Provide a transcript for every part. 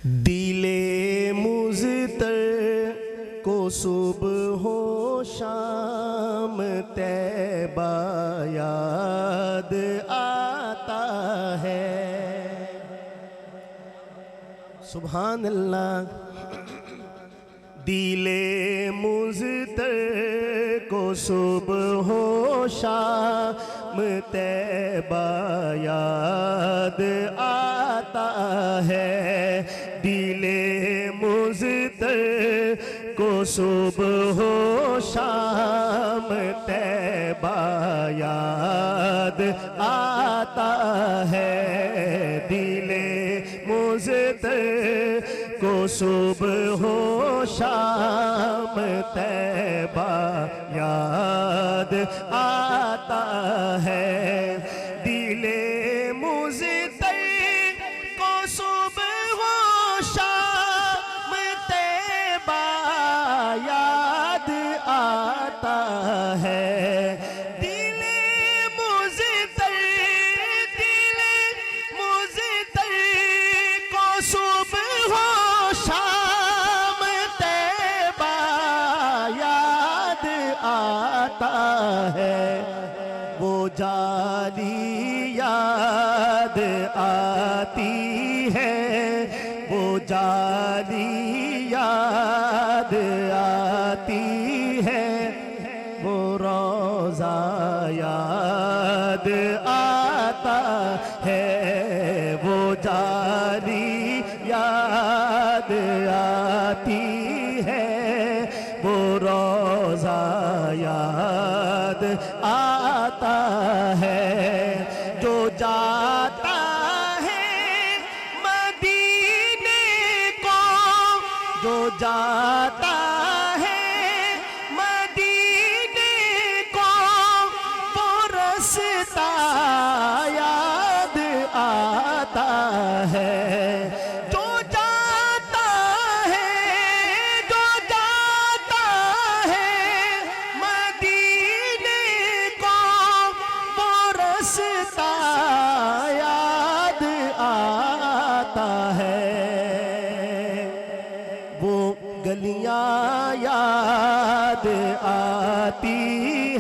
دل مضطر کو صبح و شام طیبہ یاد آتا ہے۔ سبحان اللہ۔ دل مضطر کو صبح و شام طیبہ یاد آتا ہے۔ دل مضطر کو صبح و شام طیبہ یاد آتا ہے۔ دل مضطر کو صبح و شام طیبہ یاد آتا ہے۔ دل مضطر کو صبح و شام طیبہ یاد آتا ہے۔ دل مضطر کو صبح و شام طیبہ یاد آتا ہے۔ وہ جالی یاد آتی ہے، وہ جالی یاد آتی ہے، وہ روضہ یاد آتا ہے۔ وہ جالی یاد آتی ہے، وہ روضہ یاد آتا ہے۔ جو جاتا ہے مدینے کو، جو جاتا ہے مدینے کو، وہ رستہ یاد آتا ہے۔ جو جاتا ہے مدینے کو، وہ رستہ یاد آتا ہے۔ وہ گلیاں یاد آتی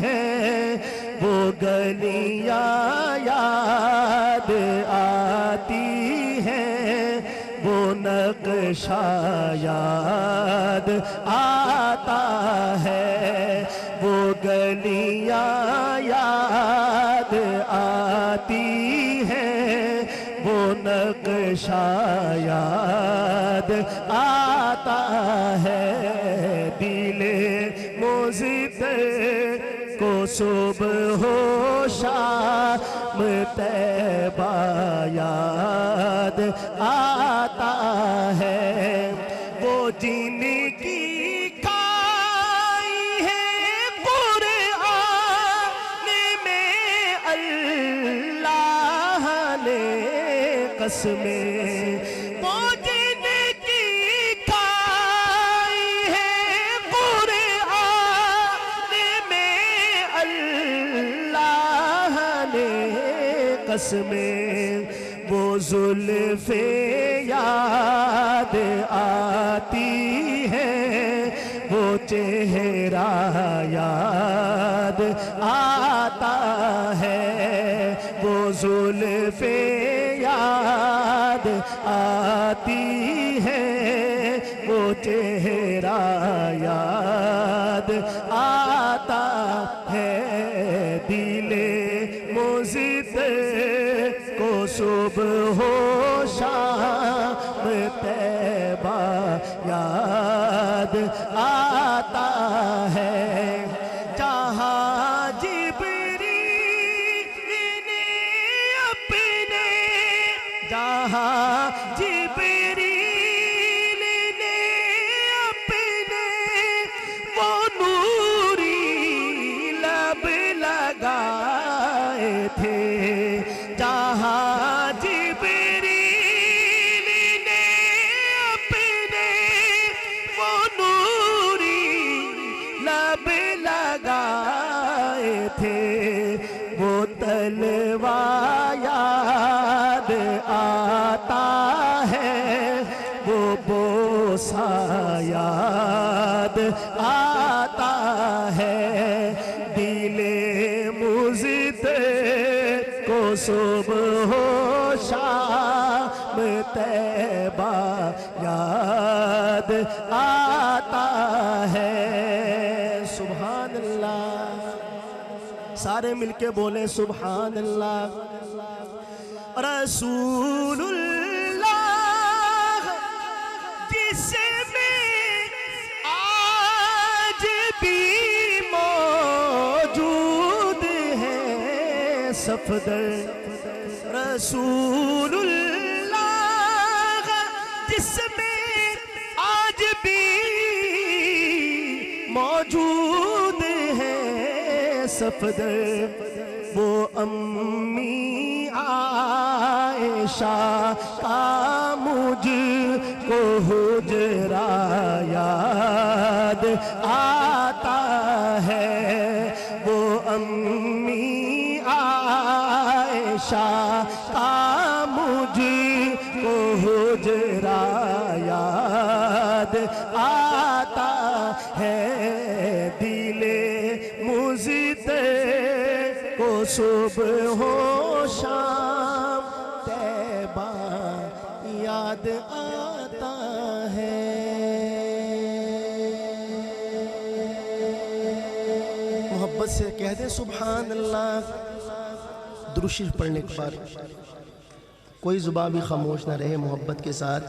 ہیں، وہ گلیاں یاد آتی ہیں، وہ نقشہ یاد آتا ہے۔ وہ گلیاں یاد آتی ہیں، وہ نقشہ یاد آتا ہے۔ دل مضطر کو صبح و شام طیبہ یاد آتا ہے۔ وہ جن کی کھائی ہے قرآن میں اللہ نے قسمیں، وہ جن کی کھائی ہے قرآن میں اللہ نے قسمیں، وہ زلف یاد آتی ہے، وہ چہرہ یاد آتا ہے۔ وہ زلف یاد آتی ہے، وہ چہرہ یاد آتا ہے۔ دل مضطر کو صبح و شام طیبہ یاد آتا ہے۔ جہاں جبریل نے اپنے، جہاں جبریل نے اپنے وہ نوری لب لگائے تھے، جہاں جبریل نے اپنے وہ نوری لب سا یاد آتا ہے، دل مزد کو صبح و شام طیبہ یاد آتا ہے۔ سبحان اللہ، سارے مل کے بولیں سبحان اللہ۔ رسول اللہ جس میں آج بھی موجود ہے صفدر، رسول اللہ جس میں آج بھی موجود ہے صفدر، وہ امی عائشہ کا مجھ کو حجرہ یاد آتا ہے، وہ امی عائشہ کا مجھ کو حجرہ یاد آتا ہے، دل مزد کو صبح و شام طیبہ یاد آتا ہے۔ محبت سے کہہ دیں سبحان اللہ۔ درود شریف پڑھنے کے بعد کوئی زبان بھی خاموش نہ رہے، محبت کے ساتھ